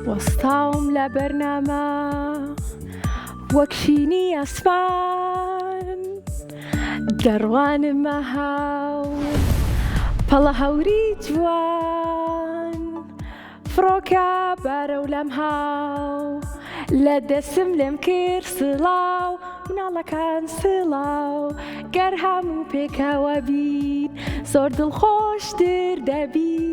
وەستاوم لە بەرنامە وەکشینی ئەسمان دەڕوانمە هاو پەڵە هەوری جوان فڕۆکە بارە و لەم هاو لە دەسم لێم کرد سڵاو مناڵەکان سڵاو گەر هەموو پێکەوە بین زۆر دڵخۆشتر دەبین.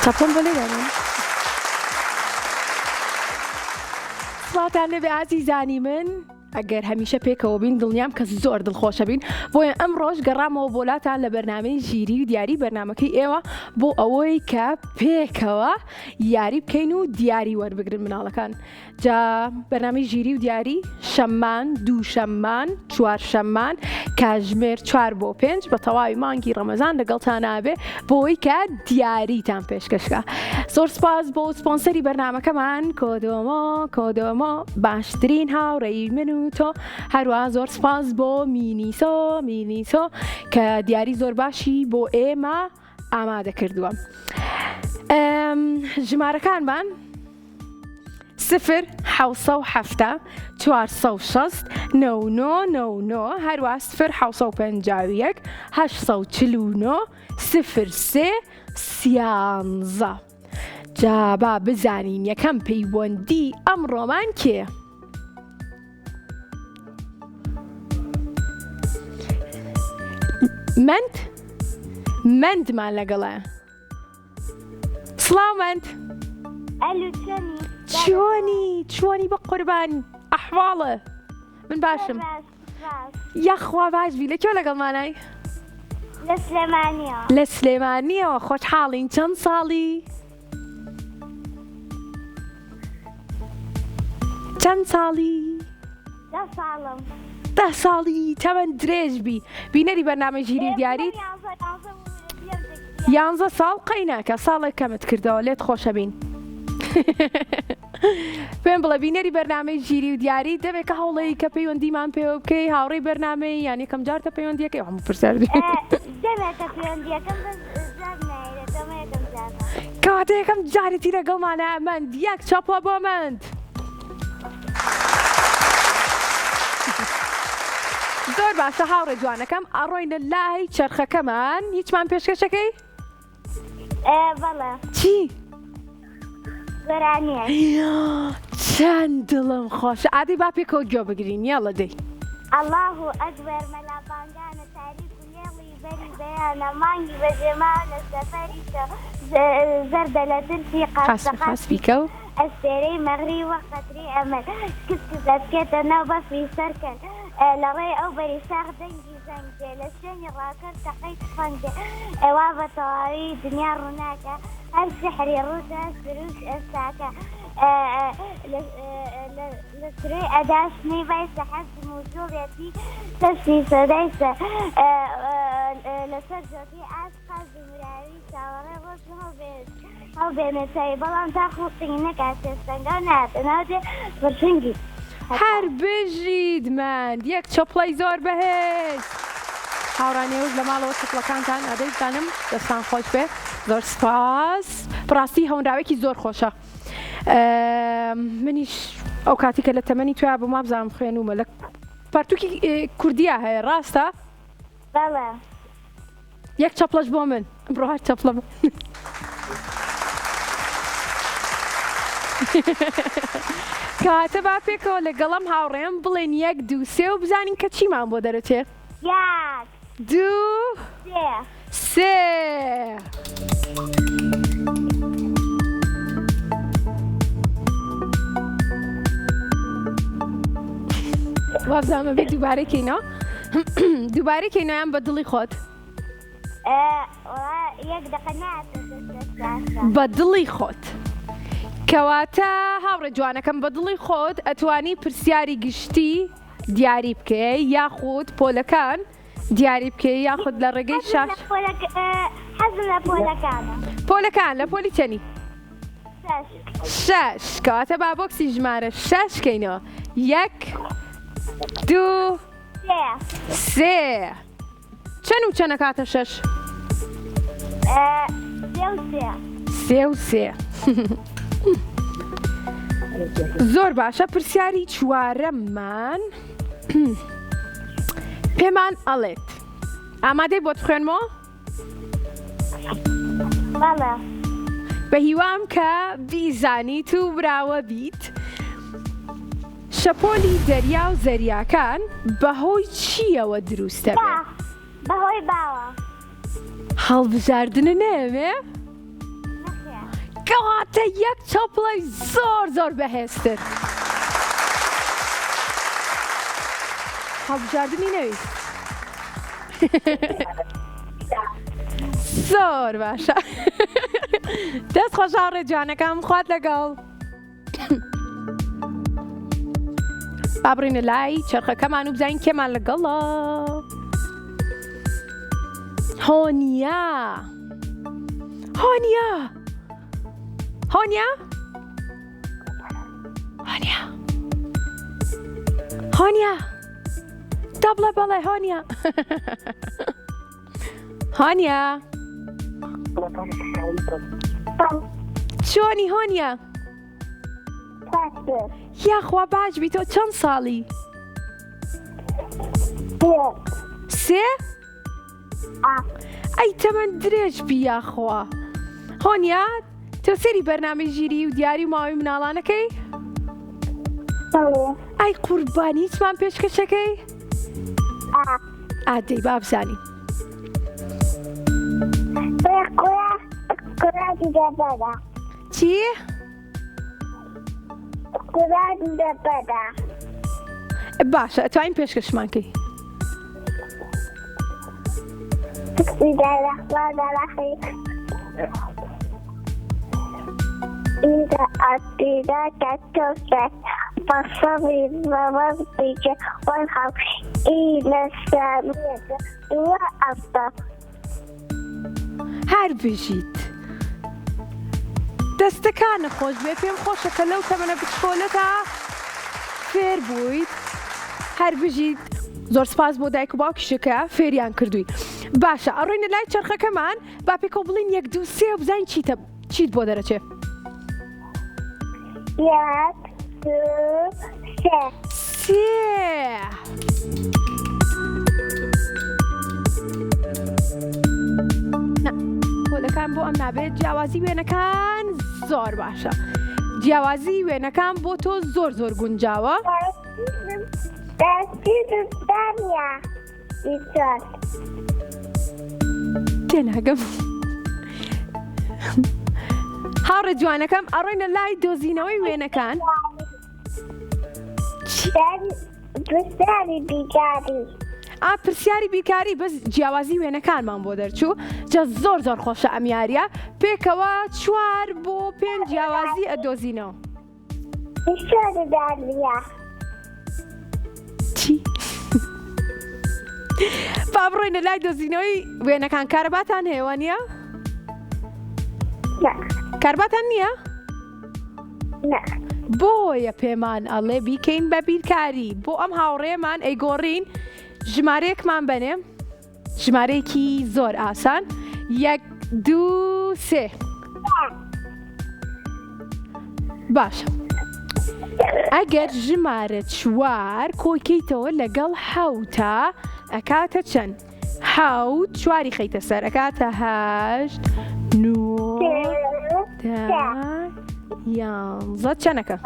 چاپۆم بۆ لێدانم سڵاتان لەبێ ئازیزانی من. ئەگەر هەمیشە پێکەوە بین دڵنیام کە زۆر دڵخۆشە بین. بۆیە ئەم ڕۆژ گەڕامەوە بۆلاتان لە بەرنامەی ژیری و دیاری بەرنامەکەی ئێوە بۆ ئەوەی کە پێکەوە یاری بکەین و دیاری وەربگرن مناڵەکان. جا بەرنامەی ژیری و دیاری شەممان، دووشەممان، چوارشەممان کاتژمێر 4 بۆ 5 بە تەواوی مانگی ڕەمەزان لەگەڵتان نابێ بۆەوەی کە دیاریتان پێشکەشکە. زۆر سپاس بۆ سپۆنسەری بەرنامەکەمان کۆدۆمۆ باشترین هاوڕێی من و تۆ. هەروە زۆر سپاس بۆ مینیسۆ کە دیاری زۆر باشی بۆ ئێمە ئامادە کردووە. ژمارەکانمان 0-7-460-9999 هەروە 0-541-849-03-13. جا با بزانین یەکەم پەیوەندی ئەمڕۆمان کێ؟ مندمان لەگەڵە. سڵاو مند. ئەلو چۆنی بە قوربان ئەحواڵە؟ من باشم. یەخوا باشبی. لەکوێ لەگەڵمانای؟ لە سلێمانیەوە. خۆشحاڵین. چەند ساڵی؟ 10 ساڵی. تەمەەن درێژبی. بینەری بەرنامە ژیری و دیاریت 11 ساڵ قەیناکە ساڵێک کەمت کردەوە لێت خۆشە بین. پێم بڵێ بینەری بەرنامەی ژیری و دیاری دەبێت کە هەوڵەی کە پەیوەندیمان پێوە بکەی هاوڕێی بەرنامەی یانی کەم جارتە پەیوەندیەکەی هەموو پرسیاردی کاتە یەکەم جارێتی لەگەڵمانە. مند یەک چاپۆ بۆ مند. زۆر باشە هاوڕێ جوانەکەم. ئەڕۆینە لای چەرخەکەمان. هیچمان پێشکەشەکەی؟ بەڵێ. چی؟ گۆرانیە. چەند دڵم خۆشە. ئادەی با پێکەوە گوێ بگرین. یاڵە دەی. الله ئەکبەر مەلابانگانە تاریک و نێڵی بەری بەیانە مانگی بەجێماو لە سەفەریشە زەردە لە دلفی قاسبیکە و ئەستێرەی مەغری وە قەتری ئەمە کسکزە بکێتە ناو بەفری سەرکەن لە ڕێ ئەو بەری ساغ دەنگی زەنگێ لە شوێنی ڕاکرد تەقەی فەنگێ ئێوا بە تەواوی دنیا ڕووناکە هەر سحری ڕوودا سروش ئێستاکە لە سرێ ئەداشنەی بای سەحەز موجۆڵێتی تەشتی سەدایسە لەسەر جۆتی ئاسقا زمراوی چاوەڕێ ڕۆژ هەڵبێنێتایی بەڵام تا خوڵقی نەکات سێستەنگە و ناتەناوتێ بەرشنگی هەر بژیدمان. یەک چۆپڵی زۆر بەهێز. هاوڕانێوز لە ماڵەوە چۆپڵەکانتان ئادەی بزانم دەستان خۆش بێ. زۆر سپاس. بڕاستی هەونراوێکی زۆر خۆشە. منیش ئەو کاتی کە لە تەمەنی تویا بۆ ما بزانم خوێنومە لە پارتووکی کوردیا هەیە ڕاستە؟ بەڵێ. یەک چەپڵەش بۆ من. ئەمڕۆ هەر چەپڵە من. کاتە با پێکەوە لەگەڵم هاوڕێم بڵێن 1 2 3 و بزانین کە چیمان بۆ دەرەچێ. 1 2 3 وابزانمە بێت دووبارەکەینەوە. دووبارەکەینەوەیان بە دڵی خۆت. بە دڵی خۆت. کەواتە هاوڕێ جوانەکەم بە دڵی خۆت ئەتوانی پرسیاری گشتی دیاری بکەی یاخود پۆلەکان دیاری بکەی یاخود لە ڕێگەی شاش. حەزم لە پۆلەکانە. پۆلەکان لە پۆلی چەنی؟ 6. کەواتە با بۆکسی ژمارە 6 کەینەوە. 1 2 3 چ چەند و چەنە کاتە شەش؟ سێ و سێ. زۆر باشە. پرسیاری چوارەممان پێمان ئەڵێت ئامادەی بۆت خوێنمەوە؟ بەڵێ. بە هیوام کە بیزانیت و براوە بیت شەپۆلی دەریا و زەریاکان بەهۆی چیەوە دروستە بێت؟ بەهۆی باوە. هەڵبژاردنە نەوێ؟ کەواتە یەک چاپڵی زۆر زۆر بەهێزتر. هەڵبژاردنی نەویست. زۆر باشە. دەست خۆشە ڕێجانەکەم خوات لەگەڵ. با بڕینە لای چرخەکەمان و بزانین کێمان لەگەڵە. هۆنیا. هۆنیا. هۆنیا؟ هۆنیا. هۆنیا. دەبڵێ بەڵێ هۆنیا. هۆنیا. چۆنی هۆنیا؟ یاخوا باش بی تۆ چەند ساڵی؟ سێ؟ ئەی تەمەەن درێژ بی یاخوا. هۆنیا تۆ سەری بەرنامەی ژیری و دیاری و ماوەی مناڵانەکەی؟ ئەی قوربانی هیچمان پێشکەشەکەی؟ ئادەی با بزانین. چی؟ باشە ئەتوانین پێشکەشمان کەی. إذا أتيناك توفى فصبر وربك وارحم إن السامية وأفضل. هەر بژیت دەستەکانە خۆش بێ. پێم خۆشە کە لەو تەمەنە بچکۆلەتە فێر بوویت. هەر بژیت. زۆر سپاس بۆ دایک و باوکیشەکە فێریان کردووی. باشە ئەڕۆینە لای چرخەکەمان با پێکەوە بڵین یەک دوو سێ و بزانین چیت بۆ دەرەچێ. یک دو سه. سێ. پۆلەکان بۆ ئەم نابێت. جیاوازی وێنەکان زۆر باشە. جیاوازی وێنەکان بۆ تۆ زۆر زۆر گونجاوە. تێناگەم. هاوڕێ جوانەکەم ئەڕۆینە لای دۆزینەوەی وێنەکان. پرسیاری بیکاری بەس جیاوازی وێنەکانمان بۆ دەرچوو. جە زۆر زۆر خۆشە ئەم یاریە. پێکەوە 4 بۆ 5 جیاوازی ئەدۆزینەوە. چی؟ با بڕۆینە لای دۆزینەوەی وێنەکان. کارەباتان هەیەوە نییە؟ کارباتان نییە؟ بۆیە پێمان ئەڵێ بیکەین بە بیرکاری. بۆ ئەم هاوڕێمان ئەیگۆڕین. ژمارەیەکمان بنێ. ژمارەیەکی زۆر ئاسان. 1 2 3. باشە. ئەگەر ژمارە 4 کۆکەیتەوە لەگەڵ 7 ئەکاتە چەند؟ 7 4 خەیتە سەر ئەکاتە 8 9 11 چەندەکە؟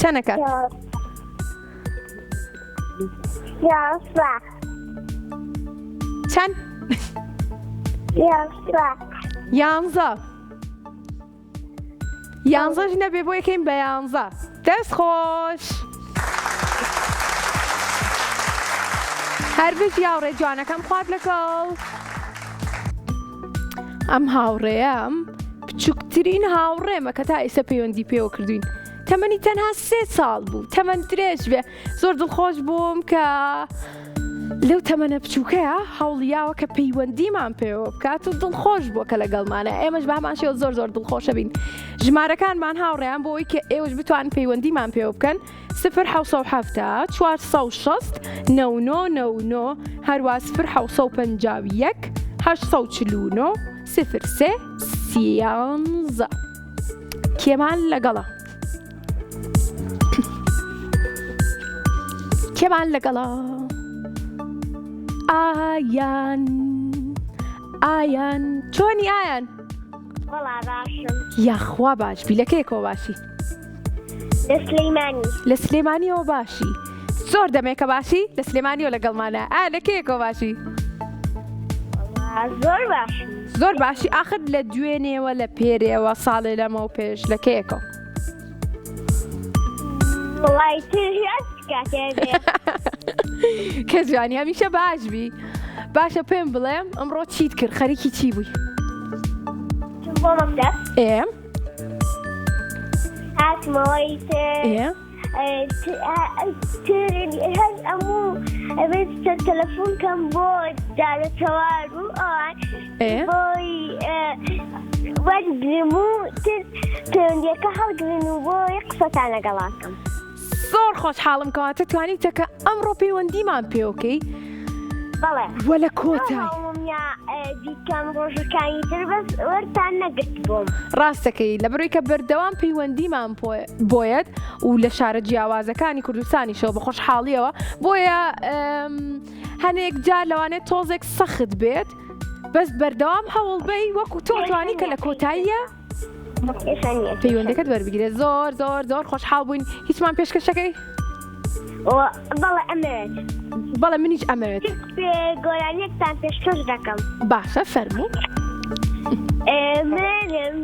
چەندەکە؟ 11. چەند؟ 11. 11 نەبێ بۆ یەکەین بە 11. دەست خۆش. هەر بژی هاوڕێ جوانەکەم خوارد لەگەڵ. ئەم هاوڕێیەم بچووکترین هاوڕێمە کە تا ئێستا پەیوەندی پێوە کردوین. تەمەنی تەنها 3 ساڵ بوو. تەمەن درێژ بێ. زۆر دڵخۆش بووم کە لەو تەمەنە بچووکەیە هەوڵیاوە کە پەیوەندیمان پێوە بکات و دڵخۆش بووە کە لەگەڵمانە ئێمەش بەهەمان شێوە زۆر زۆر دڵخۆشە بین. ژمارەکانمان هاوڕێیان بۆ ئەوەی کە ئێوەش بتوانن پەیوەندیمان پێوە بکەن 0770 460 9999 هەروە 0751 849 03 13 کێمان لەگەڵە کێمان لەگەڵە ئایان چۆنی ئایان؟ وەڵا باشم. یاخوا باش بی لەکەیەکەوە باشی؟ لە سلەیمانی. لە سلێمانیەوە باشی؟ زۆر دەمێکە باشی؟ لە سلێمانیەوە لەگەڵمانە لەکەیەکەوە باشی؟ زۆر باشم. زۆر باشی ئاخر لە دوێنێەوە لە پێرێەوە ساڵێ لەمە و پێش لەکەیەکەوە؟ وڵای تر کاتێ کە جوانی هەمیشە باش بی. باشە پێم بڵێم ئەمڕۆ چیت کرد خەریکی چی بووی؟ بۆ مەکتەب هاتمەوەی هەر ئەموو ئەبێت تەلەفۆن کەم بۆ جارەتەوار بوو ئەوان بۆی وەرگرم و پەیوەندیەکە هەڵگرن و بۆی قسەتان لەگەڵاکەم. زۆر خۆشحاڵم کەواتە توانیتەکە ئەمڕۆ پەیوەندیمان پێوەکەی بەڵێ وە لە کۆتای دیکەم ڕۆژەکانی تر بەس وەرتان نەگرت بووم. ڕاستەکەی لەبەرەوەی کە بەردەوام پەیوەندیمان بۆیەت و لە شارە جیاوازەکانی کوردستانیشەوە بە خۆشحاڵیەوە بۆیە هەنێک جار لەوانێت تۆزێک سەخت بێت بەس بەردەوام هەوڵبەی وەکو تۆ توانی کە لە کۆتاییە پەیوەندەکەت وەربگرێت. زۆر زۆر زۆر خۆشحاڵ بووین. هیچمان پێشکەشەکەی؟ بەڵێ ئەمەوێت. بەڵێ منیش ئەمەوێت. گۆرانیەکتان پێشکەش دەکەم. باشە فەرموو.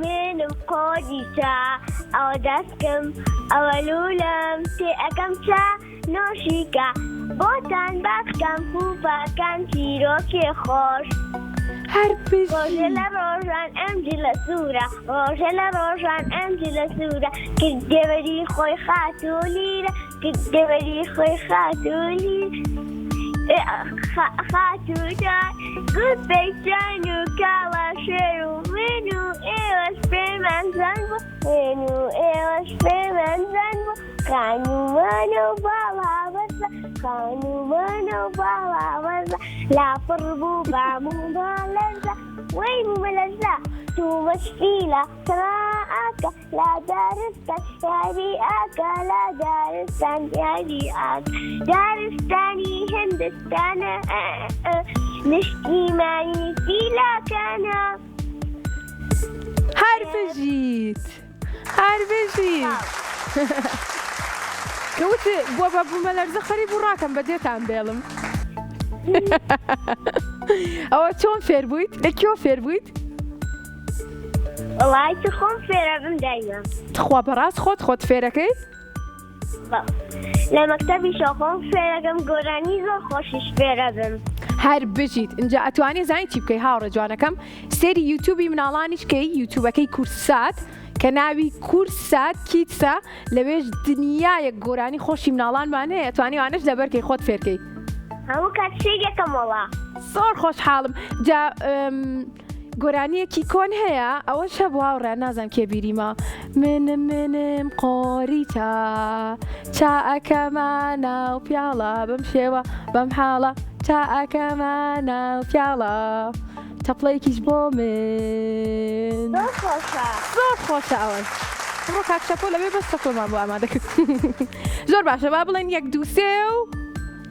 منم قۆدیچە ئەوە دەستکەم ئەوە لولم تێ ئەەکەم چا نۆشیکە بۆتان باشکەم خوپەکان چیرۆکی خۆش. هەر ڕۆژە لە ڕۆژان ئەمجی لە سوورە ڕۆژە لە ڕۆژان ئەمجی لە سوورە کرد دێوەری خۆی خاتولیرە کرد دێوەری خۆی خاتولی خاتودار گوت پەیچان و کاڵە شێر و من و ئێوەش پێمان زان بوو من و ئێوەش پێمان زان بوو خانومان و باڵاوەزە خانومان و باڵاوەزە لاپڕ بوو بامووە لەزە وەی مەلەزە توومە شفیلە تەماکە لا دارستان یاری ئاکە لا دارستان یاری ئاکە دارستانی هندستانە نشتیمانی فیلاکانە. هەر بژیت هەر بژیت کەوت بۆ بە بوومە لەرزە خەریب و ڕاکەم بە دێتان بێڵم. ئەوە چۆن فێر بوویت؟ لەکوێ فێر بوویت؟ وڵای چ خۆم فێرەبم دایمە. خوا بەڕاست خۆت فێرەکەی؟ لە مەکتەبیشە خۆم فێرەکەم گۆرانی زۆر خۆشیش فێرەبم. هەر بژیت اینجا ئەتوانی زانی چی بکەی هاوڕێ جوانەکەم سێری یوتیوبی مناڵانیش کەی یوتیوبەکەی کورسات کە ناوی کورسات کیتسە لەوێش دنیایەک گۆرانی خۆشی مناڵانمان هەیە ئەتوانی وانش لەبەرکەی خۆت فێرکەی. هەموو کات سێریەکەم وەڵا. زۆر خۆشحاڵم. جا گۆرانیەکی کۆن هەیە ئەوە شە بۆ هاوڕێ نازانم کێ بیریمە منم قۆریتە چاکەمە ناو پیاڵە بەم شێوە بەم حاڵە چاکەمە ناو پیاڵە تەپڵەیەکیش بۆ من زۆر خۆشە ئەوە. ڕۆ کاکشەپۆ لەوێ بەستە خۆمان بۆ ئامادەکرد. زۆر باشە با بڵێن 1 2 3 و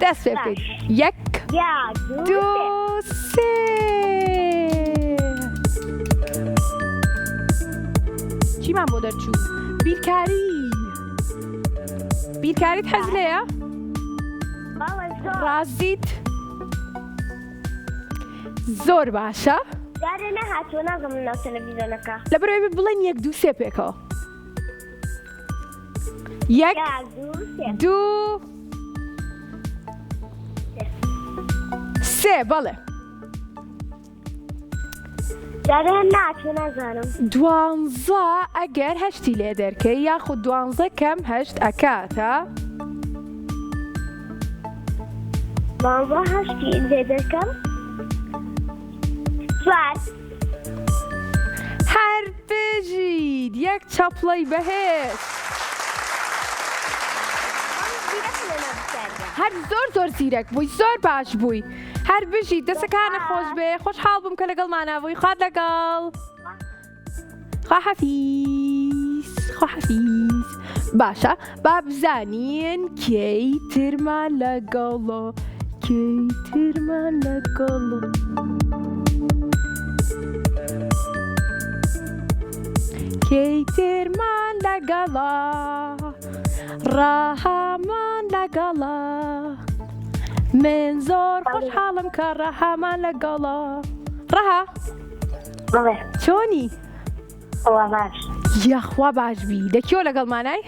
دەست پێ بکەیت. 1 2 3 چیمان بۆ دەرچوو؟ بیرکاریت حەز لێیە؟ ڕازیت؟ زۆر باشە. جارێ نەهاتووە نازم لەناو تەلەڤیزۆنەکە لەبەرەوەی بڵێن 1 2 3 پێکەوە. 1 2 3 بەڵێ. جارێ ناتوە نازانم. 12 ئەگەر 8 لێ دەرکەی یاخود 12 کەم 8 ئەکاتە ماما هشتی لێ دەکەم سوار هەر بژید یەک چەپڵەی بەهێز هەر زۆر زیرەک بووی زۆر باش بووی هەر بژید دەستەکانە خۆش بێ خۆشحاڵ بووم کە لەگەڵمانە بووی خوات لەگەڵ خواحەفیز باشە با بزانین کەی ترمان لەگەڵە کەی ترمان لەگەڵە ڕەهامان لەگەڵە من زۆر خۆشحاڵم کە ڕەهامان لەگەڵە ڕەها بڵێ چۆنی؟ ئەوە باش یەخوا باش بی لەکیۆ لەگەڵمانای؟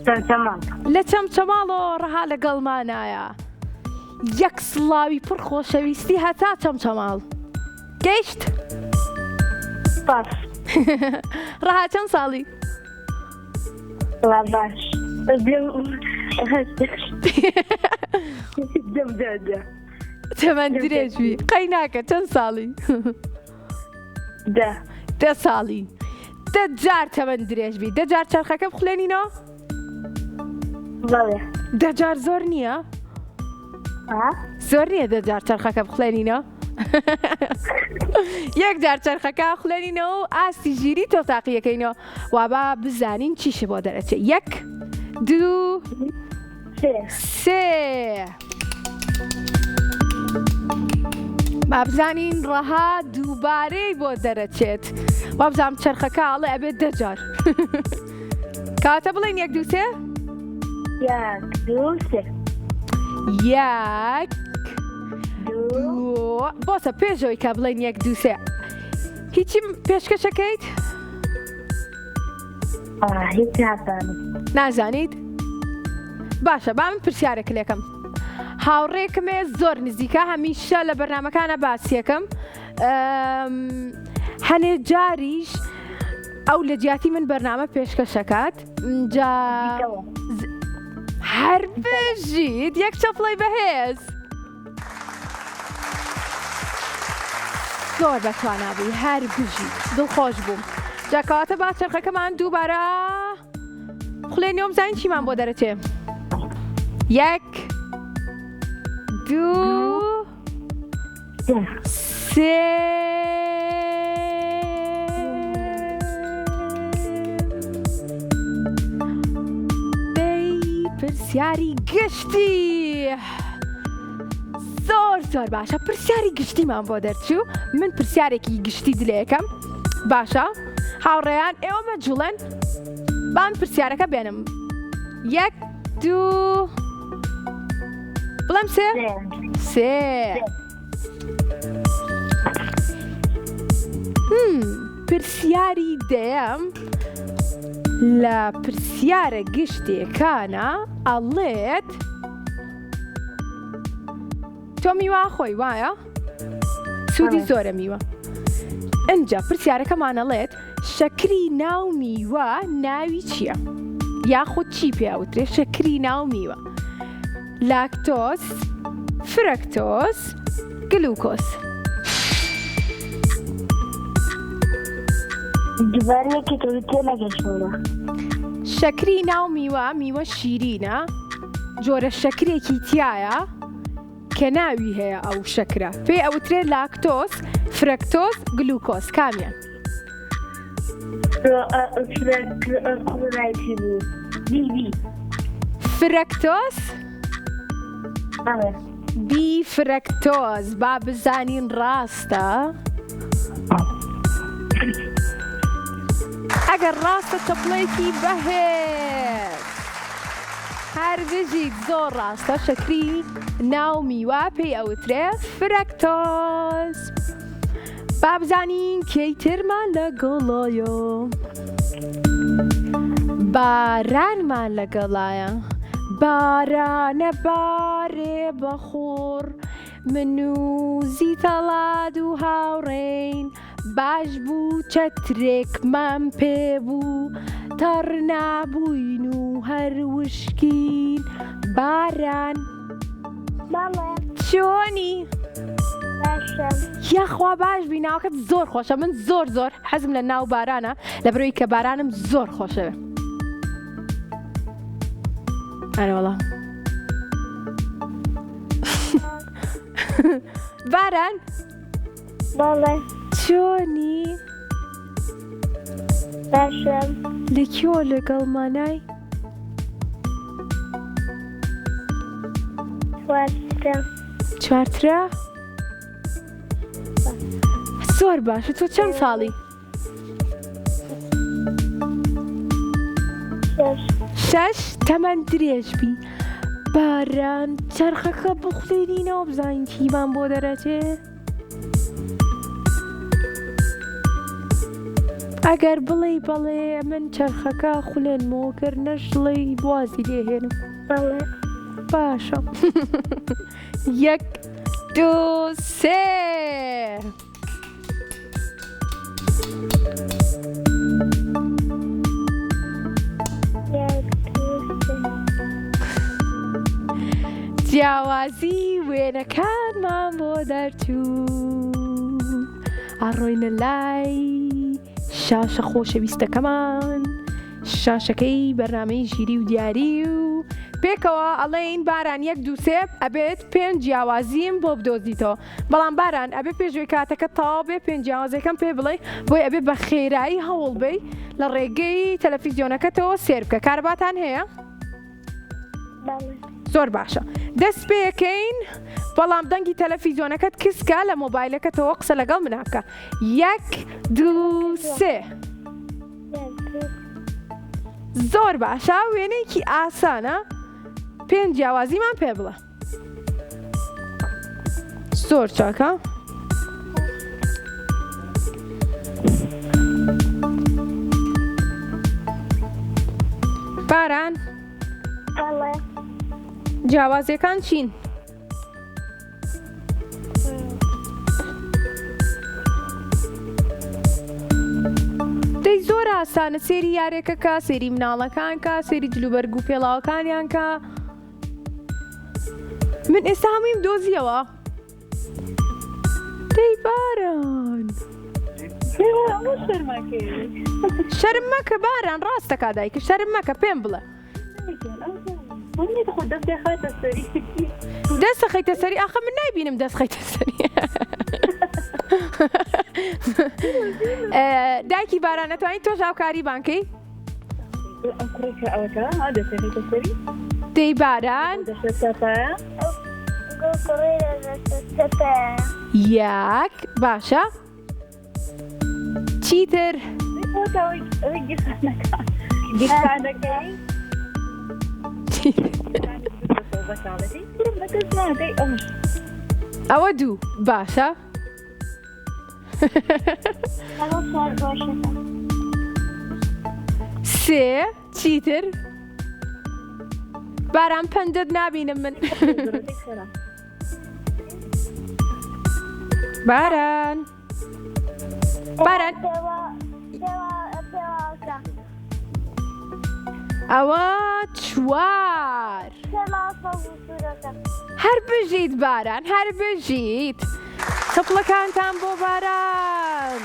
چەمچەمان لە چەمچەماڵۆ ڕەها لەگەڵمانایە یەک سڵاوی پڕ خۆشەویستی هەتا چەمچەماڵ گەیشت؟ باش ڕەها چەند ساڵی؟ ئەوە باش تەمەەن درێژوی قەی ناکە چەند ساڵی؟ 10 ساڵی 10 جار تەمەەن درێژبی 10 جار چرخەکە بخوێنینەوە؟ بڵێ 10 جار زۆر نییە؟ زۆر نییە 10 جار چرخەکە بخوێنینەوە؟ یەک جار چرخەکە خوێنینەوە و ئاستی ژیری تۆ تاقیەکەینەوە وابا بزانین چیشە بۆ دەرەچێت 1 2 3 با بزانین ڕەها دووبارەی بۆ دەرەچێت وا بزانم چرخەکە ئاڵێ ئەبێت 10 جار کاتە بڵێن 1 2 3 1 2 بۆسە پێشەوەی کە بڵێن 1 2 3 هیچی پێشکەشەکەیت؟ نازانیت؟ باشە با من پرسیارێک لێکم هاوڕێکمێ زۆر نزیکە هەمیشە لە بەرنامەکانە باسیەکەم هەنێ جاریش ئەو لە جیاتی من بەرنامە پێشکەشەکات هەر بژید یەک چەپڵەی بەهێز زۆر بەتوانابووی هەر بژید دڵخۆش بووم جاکەواتە با چرخەکەمان دووبارە خوێنیەوە بزانین چیمان بۆ دەرەچێ 1 2 3 پرسیاری گشتی زۆر باشە پرسیاری گشتیمان بۆ دەرچوو من پرسیارێکی گشتی دلەکەم باشە هاوڕێیان ئێوە مەجوڵن با من پرسیارەکە بێنم 1 2 بڵێم 3 پرسیاری دەیەم لە پرسیارە گشتێکانە ئەڵێت تۆ میوە خۆی وایە؟ سوودی زۆرە میوە ئەنجا پرسیارەکەمانەڵێت شەکری ناو میوە ناوی چییە؟ یاخود چی پێوترێ شەکری ناو میوە لاکتۆز فرەکتۆز گلوکۆز دوبارەیەکی تۆ نەگەشتەوە شەکری ناو میوە شیرینە جۆرە شەکرێکی تایە کە ناوی هەیە ئەو شەکرە پێی ئەوترێ لاکتۆز فرەکتۆز گلوکۆز کامیان؟ فرەکتۆز بی فرەکتۆز با بزانین ڕاستە ئەگەر ڕاستە چەپڵێکی بەهێز هەر بژید زۆر ڕاستە شەکری ناو میوە پێی ئەوترێ فرەکتۆز با بزانین کەی ترمان لەگەڵایە بارانمان لەگەڵایە بارانە بارێ بەخۆر من و زیتەڵاد و هاوڕێین باش بوو چەترێکمان پێبوو تەڕ نابووین و هەر وشکین باران بەڵێ چۆنی؟ باشە یاخوا باش بی ناوەکەت زۆر خۆشە من زۆر حەزم لە ناو بارانە لە بەرەوەی کە بارانم زۆر خۆشەوێ ئەرە وەڵام باران بەڵێ چۆنی؟ باشە لەکوێ لەگەڵمانای؟ واتە چوارترا؟ زۆر باشە تۆ چەند ساڵی؟ شەش 6 تەمەەن درێژ بی باران چرخەکە بخڵێنینەوە بزانین کیمان بۆ دەرەچێ ئەگەر بڵێ بەڵێ من چرخەکە خوڵێنمەوە کرد نەشڵی بوازی لێهێنم بەڵێ باشە 1 2 3 جیاوازی وێنەکانمان بۆ دەرچوو ئاڕۆینە لای شاشە خۆشەویستەکەمان شاشەکەی بەرنامەی ژیری و دیاری و پێکەوە ئەڵێین باران 1 2 3 ئەبێت 5 جیاوازیم بۆ بدۆزیتەوە بەڵام باران ئەبێ پێشوەی کاتەکە تاوا بێ 5 جیاوازەکەم پێ بڵێ بۆی ئەبێ بە خێرایی هەوڵ بێ لە ڕێگەی تەلەڤیزیۆنەکەتەوە سێر بکە کارەباتان هەیە؟ زۆر باشە دەست پێەکەین بەڵام دەنگی تەلەڤیزیۆنەکەت کسکە لە مۆبایلەکەتەوە قسە لەگەڵ مناکە 1 2 3 زۆر باشە وێنەیەکی ئاسانە 5 جیاوازیمان پێ بڵێ زۆر چاکە باران بەڵێ جیاوازیەکان چین؟ دەی زۆر ئاسانە سێری یارێکە کە سێری مناڵەکان کە سێری جلوبەرگ و پێڵاوەکانیان کە من ئێستا هەموویم دۆزیەوە دەی باران شەرم مەکە باران ڕاستەکە دایکە شەرم مەکە پێم بڵێ دەست خەیتە سەری ئاخە من نایبینم دەست خەیتە سەری دایکی باران نەتوانیت تۆ هاوکاری بانکەی دەی باران 1 باشە چیتر ئەوە 2 باشە 3 چیتر باران پەندت نابینم من باران ئەوە 4 هەر بژیت باران هەر بژیت تەپڵەکانتان بۆ باران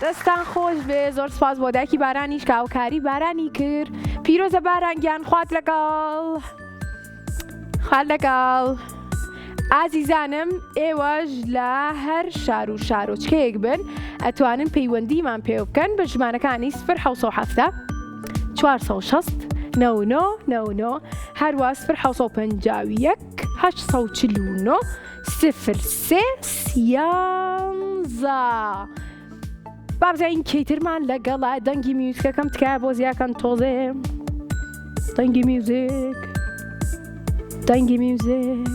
دەستان خۆش بێ زۆر سپاس بۆ دایکی بارانیش کە هاوکاری بارانی کرد پیرۆزە باران گیان خوات لەگەڵ خوات لەگەڵ ئازیزانم ئێوەش لە هەر شار و شارۆچکەیەک بن ئەتوانن پەیوەندیمان پێ بکەن بە ژمارەکانی 0 460 99 99 هەروە 0 849 03 13 بابزین کیترمان لەگەڵا دەنگی میوزیکەکەم تکایە بۆ زیاکەن تۆزێ دەنگی میوزیک دەنگی میوزیک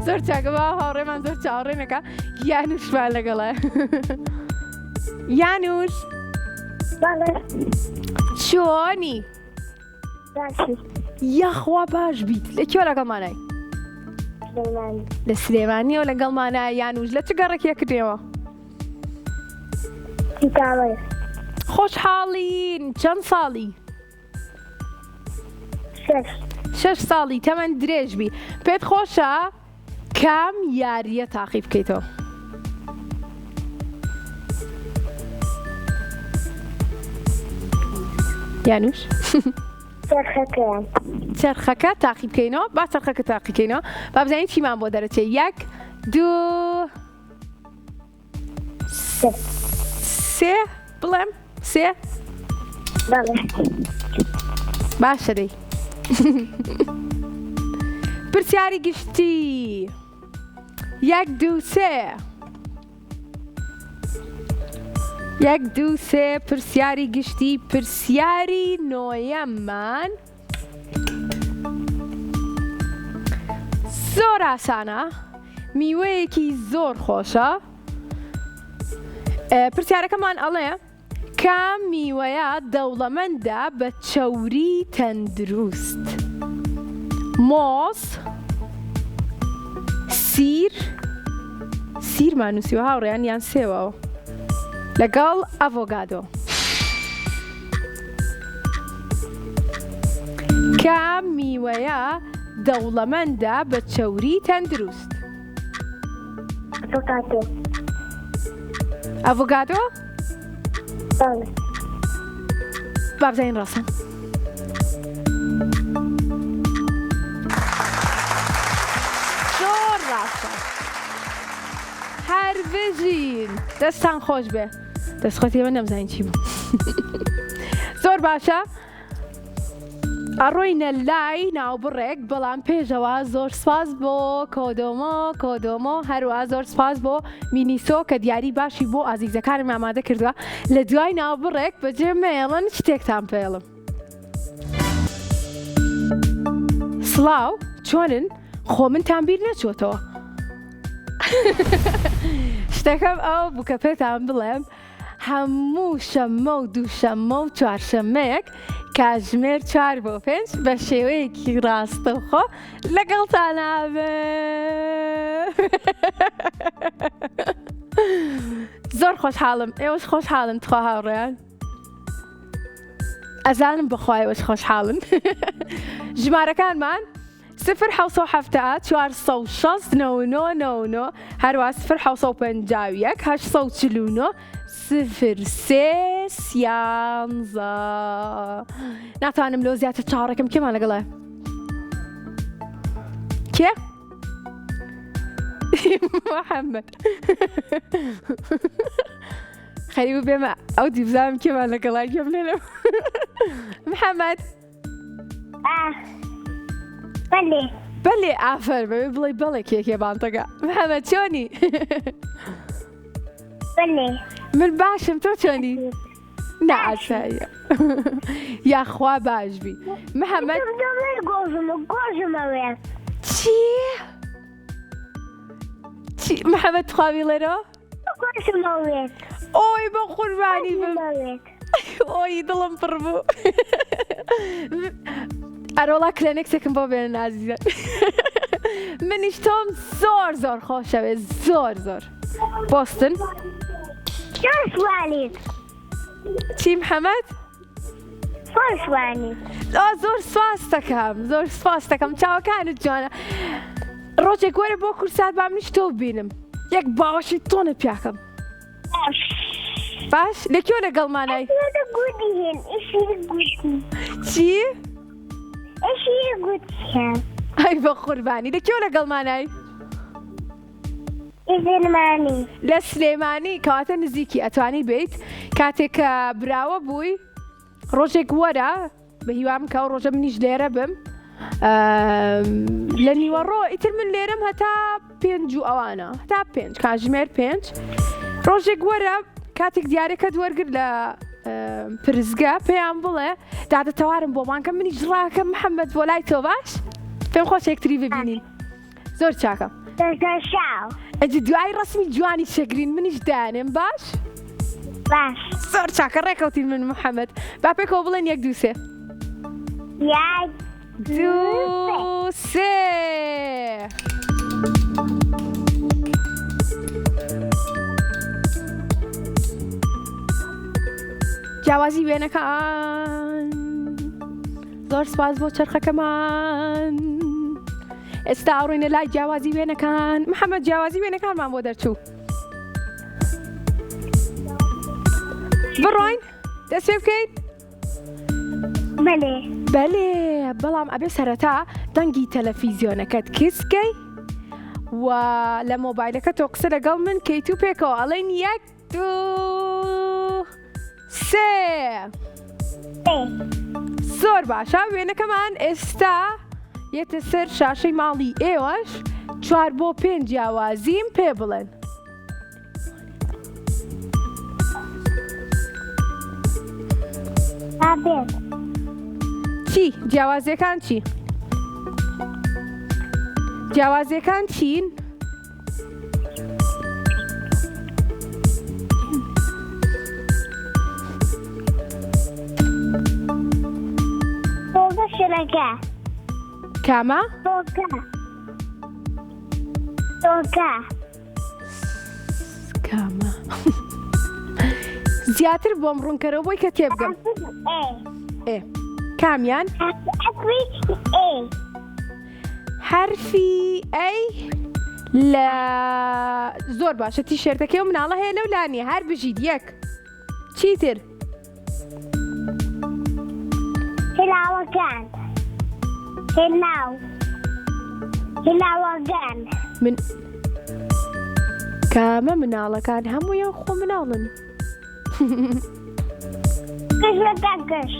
زۆر چاکە بە هاوڕێمان زۆر چاوەڕێنەکە یانوشمان لەگەڵە یانوش چۆنی یاخوا باش بیت لەکوێ لەگەڵمانای لە سلێمانیەوە لەگەڵمانە یانوش لە چ گەڕێکیە کردێەوە خۆشحاڵین چەند ساڵی 6 ساڵی تەمەەن درێژبی پێت خۆشە کام یاریە تاقی بکەیتەوە یانوش چرخەکە تاقی بکەینەوە با چرخەکە تاقی بکەینەوە با بزانین چیمان بۆ دەرەچێت 1 2 3 بڵێم 3 باشە دەی پرسیاری گشتی 1 2 3 1 2 3 پرسیاری گشتی پرسیاری نۆیەممان زۆر ئاسانە میوەیەکی زۆر خۆشە پرسیارەکەمان ئەڵێ کام میوەیە دەوڵەمەندە بە چەوری تەندروست مۆز سیرمان نووسیوە هاوڕێیان یان سێوەوە لەگەڵ ئەڤۆگادۆ کام میوەیە دەوڵەمەندە بە چەوری تەندروست ئەڤۆگادۆ با بزانین ڕاستن زۆر ڕاستە هەر بژین دەستان خۆش بێ دەستخۆتی ئێمە نەمزانین چی بوو زۆر باشە ئەڕۆینە لای ناوبڕێک بەڵام پێشەوە زۆر سپاس بۆ کۆدۆمۆ هەروە زۆر سپاس بۆ مینیسۆ کە دیاری باشی بۆ ئازیزەکانم ئامادە کردووە لە دوای ناوبڕێک بەجێ مێڵن شتێکتان پێڵم سڵاو چۆنن خۆ منتان بیر نەچۆتەوە شتەکەم ئەو بوو کە پێتان بڵێم هەموو شەممە و دووشەممە و چوارشەممەیەک کاتژمێر 4 بۆ 5 بە شێوەیەکی ڕاستەوخۆ لەگەڵتان نابێ زۆر خۆشحاڵم ئێوەش خۆشحاڵن تخوا هاوڕێیان ئەزانم بەخوای ئێوەش خۆشحاڵن ژمارەکانمان 0 460 99 هەروە 0 751 849 0 13 ناتوانم لەو زیاتر چاوەڕێکم کێمان لەگەڵە کێ؟ محەممەد خەریب بێمە ئەو دیبزانم کێمان لەگەڵای گەم لێنم محەممەد بەڵێ ئافەر بەوێ بڵێ بەڵێ کێکێ بانتەکە محەممەد چۆنی؟ من باشم تۆ چۆنی؟ نەعاساییە یاخوا باشبی محەممەد چی؟ محەممەد تخواوی لێرەوە؟ ئۆی بە قوربانی بم ئۆی دڵم پڕ بوو ئەرۆڵا کلێنێکسێکم بۆ بێنە نازیزە منیش تۆم زۆر زۆر خۆشەوێ زۆر زۆر بۆستن چی محەممەد؟ زۆر سواس دەکەم زۆر سواس دەکەم چاوەکانت جوانە ڕۆژێک وەرە بۆ کورسات با منیش تۆ ببینم یەک باوەشی تۆنە پیاکەم باش لەکوێ لەگەڵمانای چی؟ ئەی بە قوربانی لەکوێ لەگەڵمانای؟ لە سلێمانی کەواتە نزیکی ئەتوانی بیت کاتێک کە براوە بووی ڕۆژێک وەرە بە هیوام کە ڕۆژە منیش لێرە بم لە نیوەڕۆ ئیتر من لێرەم هەتا 5 و ئەوانە هەتا 5 کاتژمێر 5 ڕۆژێک وەرە کاتێک دیارەکەت وەرگرت لە پرزگا پێیان بڵێ دادەتەوارم بۆ مانکە منیش ڕاکەم محەممەد بۆ لای تۆ باش پێم خۆش یەکتری ببینین زۆر چاکە ئەجی دوای ڕسمی جوانی شەگرین منیش دایانێم باش؟ زۆر چاکە ڕێکەوتین من محەممەد با پێکەوە بڵێن 1 2 3 1 2 3 1 جیاوازی وێنەکان زۆر سپاس بۆ چرخەکەمان ئێستا ئەڕۆینە لای جیاوازی وێنەکان محەممەد جیاوازی وێنەکانمان بۆ دەرچوو بڕۆین دەست پێ بکەین بەڵێ بەلێ بەڵام ئەبێ سەرەتا دەنگی تەلەڤیزیۆنەکەت کیسکەی و لە مۆبایلەکە تۆ قسە لەگەڵ من کەیت و پێکەوە ئەڵێن 1 2 3 زۆر باشە وێنەکەمان ئێستا یەتە سەر شاشەی ماڵی ئێوەش 4 بۆ 5 جیاوازیم پێ بڵێن ئابێت چی؟ جیاوازیەکان چی؟ جیاوازیەکان چین؟ تۆگە شلەکە کامە؟ تۆگە کامە زیاتر بۆم ڕوونکەرەوە بۆی کە تێبگەم کامیان؟ حرفی ئەی لە زۆر باشە تیشێرتەکەی و مناڵە هەیە لەو لانیە هەر بژید یەک چیتر؟ هێلاوەکان هێلاوەکان من کامە مناڵەکان هەموویان خۆ مناڵن کەژەکەکەش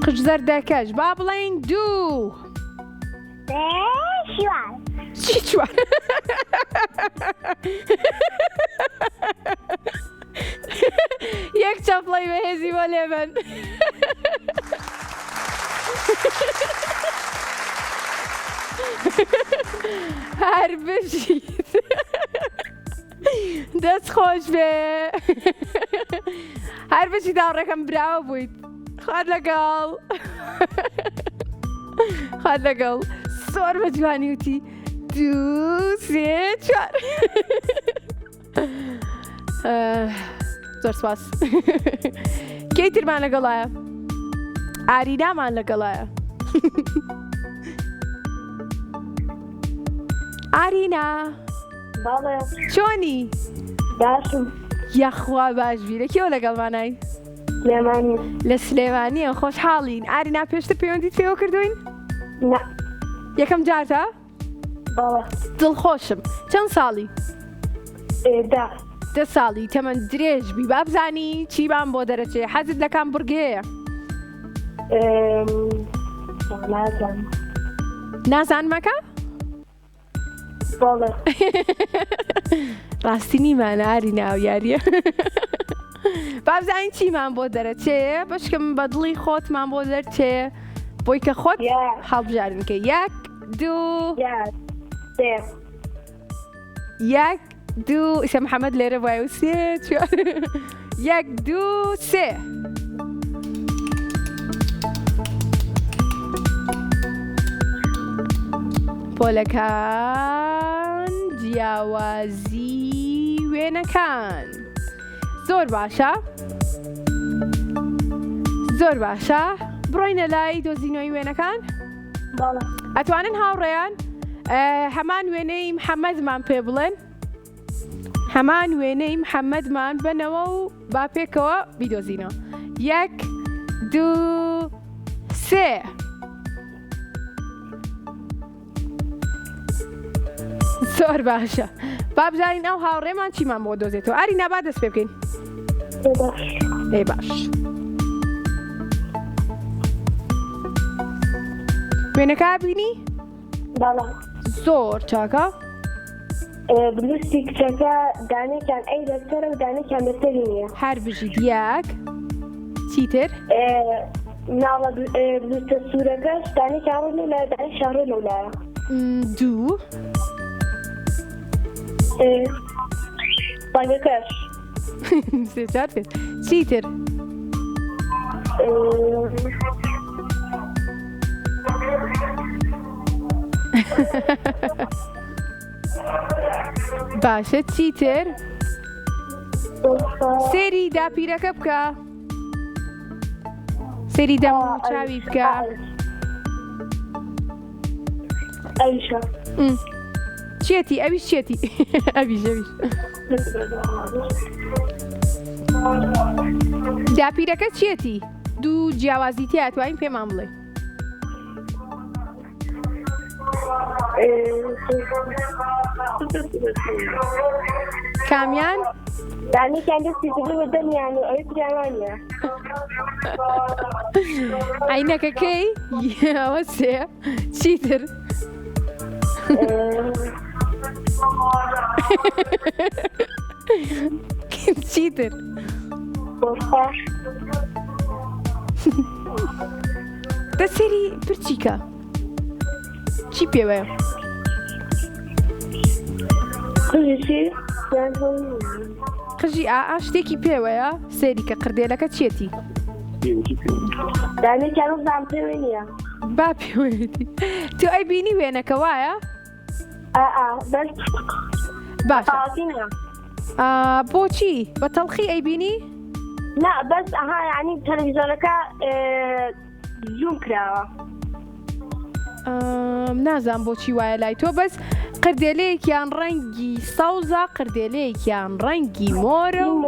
قژ زەردەکەش با بڵێن 2 شوار چی چوار؟ یەک چەپڵی بەهێزی بۆ لێبن هەر بژیت دەست خۆش بێ هەر بچی داڕێکم براوە بوویت خوارد لەگەڵ خوارد لەگەڵ زۆر بە جوانی وتی 2 3 4 زۆر سپاس کەی ترمان لەگەڵایە ئارینامان لەگەڵایە ئارینا بەڵێ چۆنی؟ باشم یەخوا باش بیرە کێوە لەگەڵمانای؟ سلێمانی لە سلێمانیە خۆشحاڵین ئارینا پێشتر پەیوەندیت پێوە کردوین؟ نا یەکەم جارتە؟ بەڵێ دڵخۆشم چەند ساڵی؟ 10 ساڵی تەمەەن درێژ بی با بزانی چیمان بۆ دەرەچێ حەزت لە کامبورگەیە؟ نازانم نازانمەکە؟ بەڵێ ڕاستی نیمانە ئارینا و یاریە با بزانین چیمان بۆ دەرەچێ بەشکم بە دڵی خۆتمان بۆ دەرچێ بۆی کە خۆت هەڵبژارنکە 1 2 1 2 ئیسە محەممەد لێرە وایە و 3 1 2 3 پۆلەکان جیاوازی وێنەکان زۆر باشە زۆر باشە بڕۆینە لای دۆزینەوەی وێنەکان بەڵێ ئەتوانن هاوڕێیان هەمان وێنەی محەممەدمان پێ بڵێن هەمان وێنەی محەممەدمان بنەوە و با پێکەوە بیدۆزینەوە 1 2 3 زۆر باشە با بزانین ئەو هاوڕێمان چیمان بۆ دۆزێتەوە ئارینا با دەست پێ بکەین ئێ باش وێنەکە بینی؟ بەڵێ زۆر چاکە بلوستی کچەکە دانێکیان ئەی لەسەرە و دانێکیان لەسەری نییە هەر بژیت 1 چیتر؟ ناڵە بلوستە سوورەکەش دانێکیان ڕۆ لەولایە دانێکیان ڕۆ لەولایە 2 بەڵگەکەش 3 4 5 چیتر؟ باشە چیتر؟ سێری داپیرەکە بکە سەیری دەم و چاوی بکە. ئەویشە چێتی ئەویش چێتی ئەویش داپیرەکە چێتی دوو جیاوازی تیا توانین پێمان بڵێ. کامیان دانیشیان دەستی کردو بە دەمیان و ئەوی پیاوانیە عینەکەکەی ئەوە سێ چیتر چیتر دەسێری پرچیکە چی پێوەیە؟ قژی ئا شتێکی پێوەیە سێری کە قردێلەکە چێتی؟ دانیشیان زان پێوە نییە با پێوەیەتی تو ئەی بینی وێنەکە وایە؟ بەس باشە تاڵقینە بۆچی بە تەڵخی ئەی بینی؟ نا بەس ئەها یعنی تەلەڤیزۆنەکە زوم کراوە نازان بۆچی وایە لای تۆ بەس قردێلەیەکیان ڕەنگی سەوزە قردێلەیەکیان ڕەنگی مۆرە و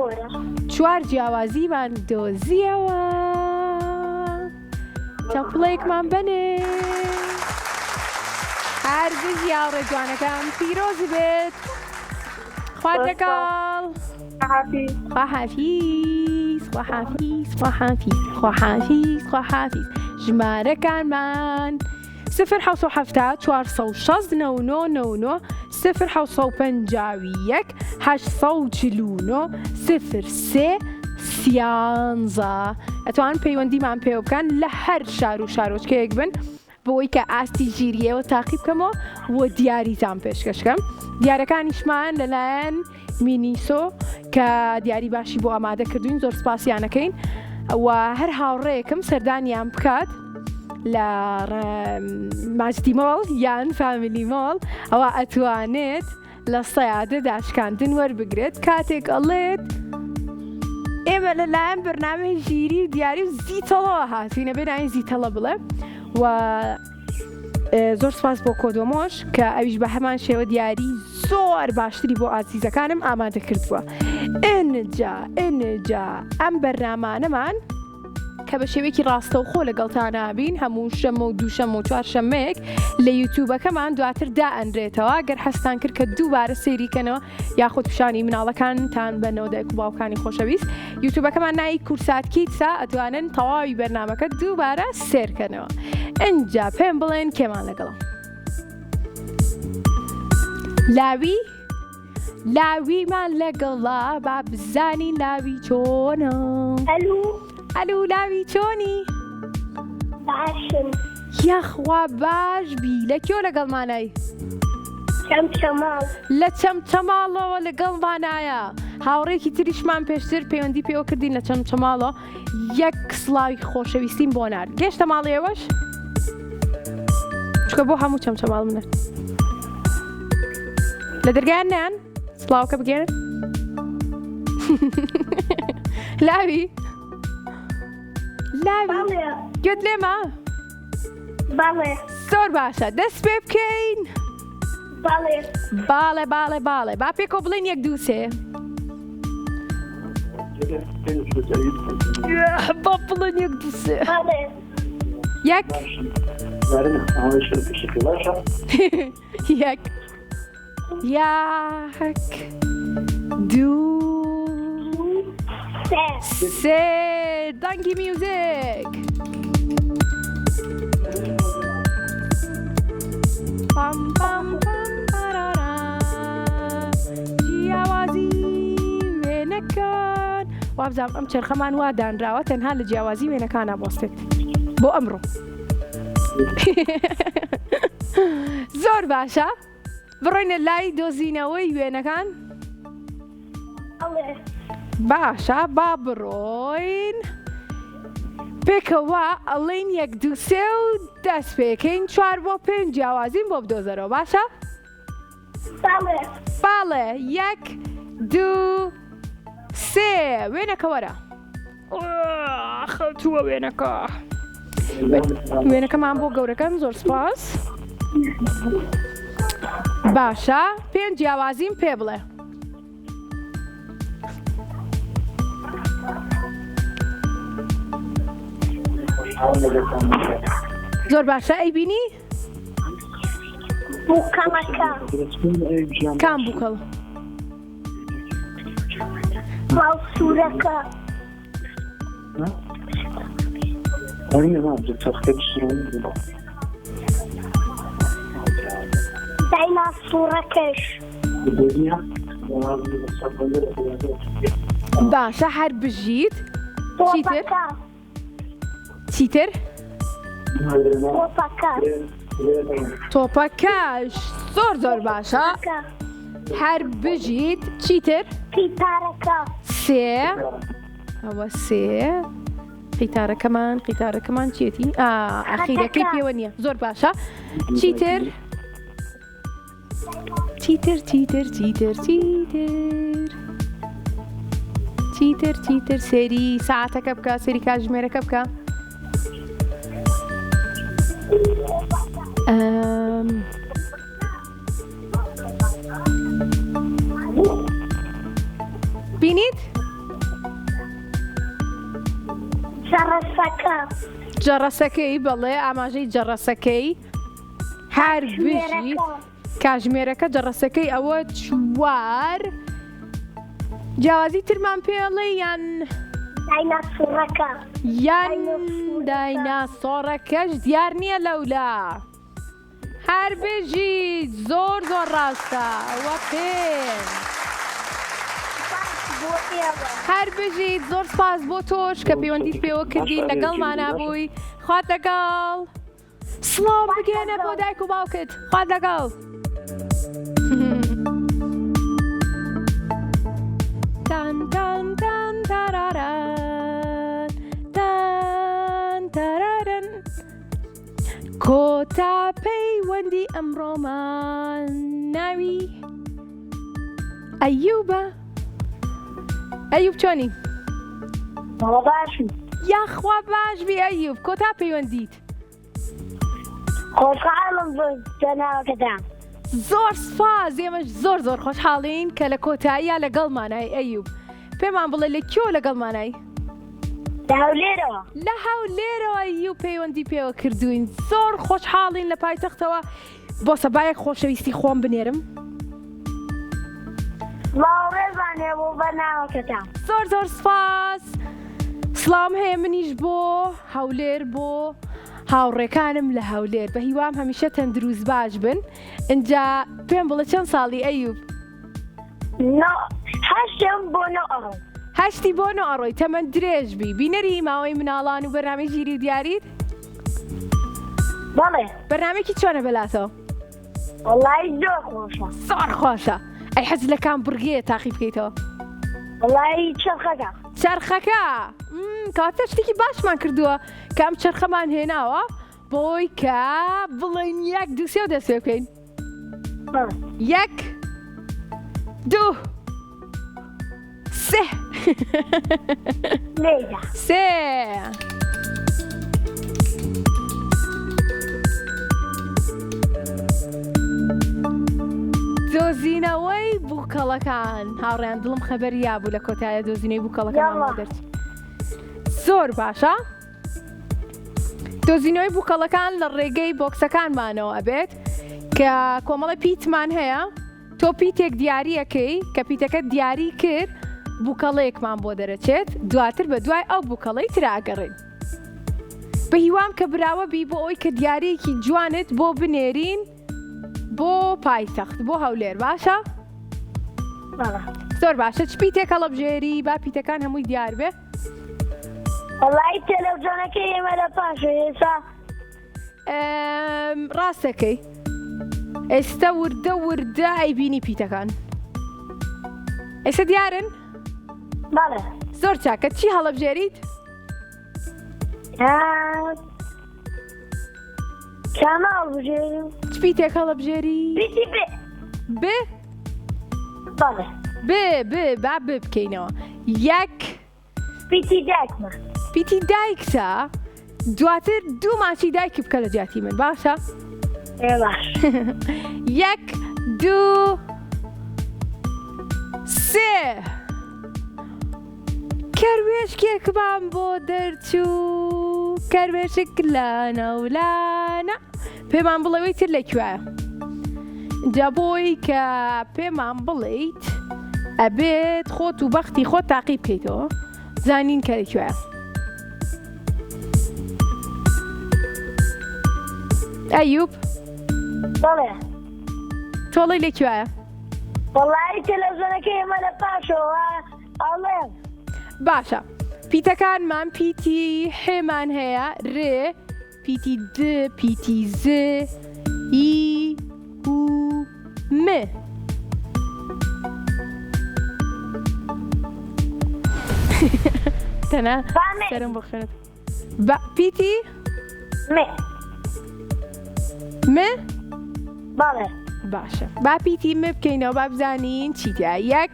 چوار جیاوازیمان دۆزیەوە چەپڵەیەکمان بنێ هەرگیز یاڕێ جوانەکەم پیرۆزی بێت خوارد لەگەڵ خواحافیز خواحافیز خواحافیز خواحافیز خواحافیز ژمارەکانمان 0 460 99 0 849 03 13 ئەتوان پەیوەندیمان پێ بکەن لە هەر شار و شارۆچکەیەک بن بۆی کە ئاستی ژیریەوە تاقی بکەمەوە و دیاریتان پێشکەشکەم. دیارەکانیشمان لەلایەن مینیسۆ کە دیاری باشی بۆ ئامادە کردوین زۆر سپاسیانەکەین و هەر هاوڕێیەکم سەردانیان بکات لە ماجدی ماڵ یان فامیلی ماڵ ئەوە ئەتوانێت لە سەیادە داشکاندن وەربگرێت کاتێک ئەڵێت ئێمە لەلایەن بەرنامەی ژیری و دیاری و زیتەڵەوە هاتوینە بێناین زیتەڵە بڵێ و زۆر سپاس بۆ کۆدۆمۆش کە ئەویش بە هەمان شێوە دیاری زۆر باشتری بۆ ئازیزەکانم ئامادە کردووە. ئێنجا ئەم بەرنامانەمان کە بە شێوەیەکی ڕاستەوخۆ لەگەڵتان نابین هەموو شەمە و دووشەمە و چوارشەمەیەک لە یوتیوبەکەمان دواتر دائەنرێتەوە گەر هەستان کرد کە دووبارە سەیریکەنەوە یاخود پیشانی مناڵەکانتان بنەوە دایک و باوکانی خۆشەویست یوتیوبەکەمان ناوی کورسات کیتسا ئەتوانن تەواوی بەرنامەکە دووبارە سێرکەنەوە. ئەنجا پێم بڵێن کێمان لەگەڵم لاویمان لەگەڵا با بزانین لاوی چۆنە. ئەلو لاوی چۆنی؟ باشم یاخوا باش بی لە کێو لەگەڵمانای؟ چەمچەماڵ لە چەمچەماڵەوە لەگەڵمانایە. هاوڕێکی تریشمان پێشتر پەیوەندی پێوە کردین لە چەمچەماڵەوە یەک سڵاوی خۆشەویستیم بۆ نار گەشتە ماڵێوەش چکە بۆ هەموو چەمچەماڵ منە لە دەرگایان نیان سڵاوکە بگێنن لاوی گوێت لێمە؟ باڵێ زۆر باشە دەست پێ بکەین. باڵێ باڵێ با پێکۆ بڵێن 1 2 3 با بڵێن 1 2 3 1 2 3 دانکی میوزیک پام پام پام پارارا جیاوازی وێنەکان وابزانم ئەم چرخەمان وا دانراوە تەنها لە جیاوازی وێنەکان نابۆستێت بۆ ئەمڕۆ. زۆر باشە بڕۆینە لای دۆزینەوەی وێنەکان. باشە با بڕۆین پێکەوە ئەڵێن 1 2 3 و دەست پێکەین 4 بۆ 5 جیاوازین بۆ بدۆزەرەوە باشە؟ باڵێ 1 2 3 وێنەکە وەرە خەڵتووە وێنەکە وێنەکەمان بۆ گەورەکەم زۆر سپاس باشە پێنج جیاوازیم پێ بڵێ زۆر باشە ئەیبینی بووکەمەکە کام بووکەڵ باوسوورەکە دایناسوورەکەش باشە هەر بژیت چیتر چیتر تۆپەکەش زۆر باشە هەر بژیت چیتر قیتارەکە سێ ئەوە سێ قیتارەکەمان چێتی ئەخیرەکەی پێوە نییە زۆر باشە چیتر چیتر سێری ساعتەکە بکە سێری کاتژمێرەکە بکە بینیت جەڕەسەکەی بەڵێ ئاماژەی جەڕەسەکەی هەر بژی کاتژمێرەکە جەڕەسەکەی ئەوە چوار جیاوازی ترمان پێڵێ یان دایناسۆڕەکەش دیار نییە لەولا هەر بژی زۆر ڕاستە ئەوە پێن هەر بژیت زۆر سپاس بۆ تۆش کە پەیوەندیت پێوە کردین لەگەڵمانە بووی خوات لەگەڵ سڵام بگێنە بۆ دایک و باوکت خوات لەگەڵ تان تان تان تاراران تان تاراران کۆتا پەیوەندی ئەمڕۆمان ناوی ئەیوبە ئەیوب چۆنی؟ باشم یاخوا باش بی ئەیوب کۆتا پەیوەندیت خۆشحاڵم بۆ جەناوەکەدا زۆر سپاس ئێمەش زۆر خۆشحاڵین کە لە کۆتاییە لەگەڵمانای ئەیوب پێمان بڵێ لە کێوە لەگەڵمانای لە هەولێرەوە ئەیوب پەیوەندی پێوە کردوین زۆر خۆشحاڵین لە پایتەختەوە بۆ سەبایەک خۆشەویستی خۆم بنێرم زۆر سپاس سڵام هەیە منیش بۆ هەولێر بۆ هاوڕێکانم لە هەولێر بە هیوام هەمیشە تەندروست باش بن اینجا پێم بڵێ چەند ساڵی ئەیوب هەشتی بۆ نۆ ئەڕۆی تەمەەن درێژ بی بینەری ماوەی مناڵان و بەرنامەی ژیری و دیاریت بەڵێ بەرنامێکی چۆنە بەلاتەوە وەڵای زۆر خۆشە زۆر خۆشە ئەی حەز لە کام بڕگەیە تاقی بکەیتەوە وەڵای چەرخەکە کاتە شتێکی باشمان کردووە کام چەرخەمان هێناوە بۆی کە بڵێن یەک دووسێ و دەسێ بکەین یەک دوو سێ سێ دۆزینەوەی بووکەڵەکان هاوڕێیان دڵم خەبەریا بوو لە کۆتایە دۆزینەی بووکەڵەکان دەرچ زۆر باشە دۆزینەوەی بووکەڵەکان لە ڕێگەی بۆکسەکانمانەوە ئەبێت کە کۆمەڵی پیتمان هەیە تۆ پیتێک دیاریەکەی کە پیتەکە دیاری کرد بووکەڵەیەکمان بۆ دەرەچێت دواتر بە دوای ئەو بووکەڵەی تراگەڕین بە هیوام کە براوە بی بۆ ئەوی کە دیارەیەکی جوانت بۆ بنێرین بۆ پایتەخت بۆ هەولێر باشە؟ زۆر باشە چ پیتێک هەڵەبژێری با پیتەکان هەمووی دیار بێ؟ وەڵای تەلەڤیزیۆنەکەی ئێمە لە پاشە ئێستا ڕاستەکەی ئێستا وردە ئەیبینی پیتەکان ئێستا دیارن؟ بەڵێ زۆر چاکە چی هەڵەبژێریت؟ کامە هەڵبژێریم چ پیتێک هەڵەبژێری؟ پیتی بێ؟ بەڵێ بێ با بێ بکەینەوە یەک پیتی دایکمە پیتی دایکتە دواتر دوو ماچی دایک بکە لە جیاتی من باشە؟ باش. 1 2 3 کەروێشکێکمان بۆ دەرچوو کەروێشک لانە و لانە پێمان بڵێوەی تر لەکوێیە جا بۆی کە پێمان بڵێیت ئەبێت خۆت و بەختی خۆت تاقی بکەیتەوە زانین کە لەکوێیە ئەیوب بەڵێ تۆڵی لەکوێیە وەڵی تەلەڤیزیۆنەکەی ئێمە لە پاشەوە ئەڵێم باشە پیتەکانمان پیتی حێمان هەیە رێ پیتی د پیتی ز ئی و م تەنە سەرم بۆ خوێنت پیتی م بەڵێ باشە با پیتی م بکەینەوە با بزانین چیتە 1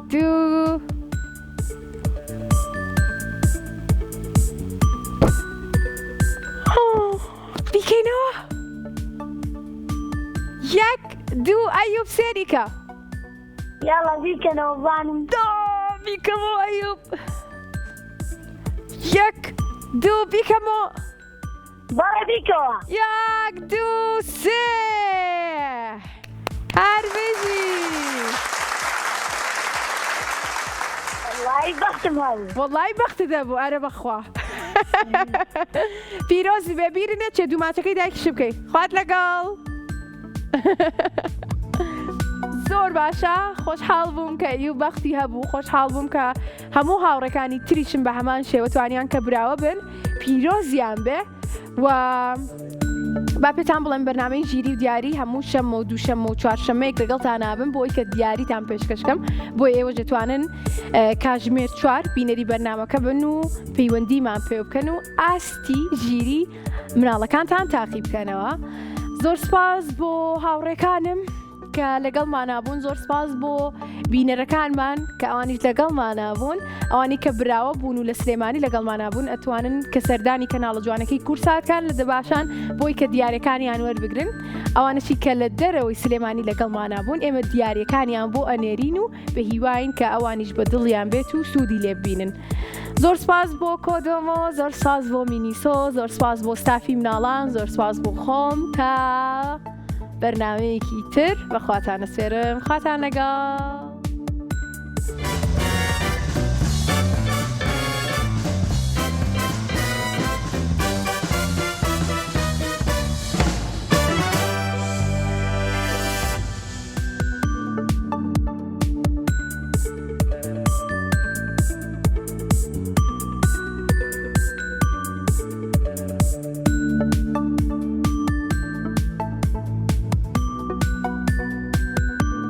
2 بیکەینەوە 1 2 ئەیوب سێریکە یاڵە بیکەنەوە بانم بیکەمەوە ئەیوب 1 2 بیکەمەوە بەڵێ بیکەوە 1 2 3 هەربژی وڵی بەختم هەبوو وەڵی بەختت دەبوو ئەرە بەخوا پیرۆزی بێبیری نەچێ دووماچەکەی دایکیش بکەیت خوات لەگەڵ زۆر باشە خۆشحاڵ بووم کە ئیو بەختی هەبوو خۆشحاڵ بووم کە هەموو هاوڕەکانی تریشم بە هەمان شێوە توانیان کە براوە بن پیرۆزیان بێ و با پێتان بڵێم بەرنامەی ژیری و دیاری هەموو شەمە و دووشەمە و چوارشەمەیەک لەگەڵتان نابم بۆی کە دیاریتان پێشکەشکەم بۆ ئێوە دەتوانن کاژمێر 4 بینەری بەرنامەکە بن و پەیوەندیمان پێ بکەن و ئاستی ژیری مناڵەکانتان تاقی بکەنەوە زۆر سپاس بۆ هاوڕێکانم کە لەگەڵمانابوون زۆر سپاس بۆ بینەرەکانمان کە ئەوانیش لەگەڵمانابوون ئەوانی کە براوە بوون و لە سلێمانی لەگەڵمانابوون ئەتوانن کە سەردانی کەناڵە جوانەکەی کورساتکان لە دەباشان بۆی کە دیارەکانیان وەربگرن ئەوانشی کە لە دەرەوەی سلێمانی لەگەڵمانابوون ئێمە دیارەکانیان بۆ ئەنێرین و بە هیواین کە ئەوانیش بە دڵیان بێت و سوودی لێ ببینن زۆر سپاس بۆ کۆدۆمۆ زۆر سپاس بۆ مینیسۆ زۆر سپاس بۆ ستافی مناڵان زۆر سپاس بۆ خۆم تا بەرنامەیەکی تر بەخواتانە سێرم خواتان لەگەڵ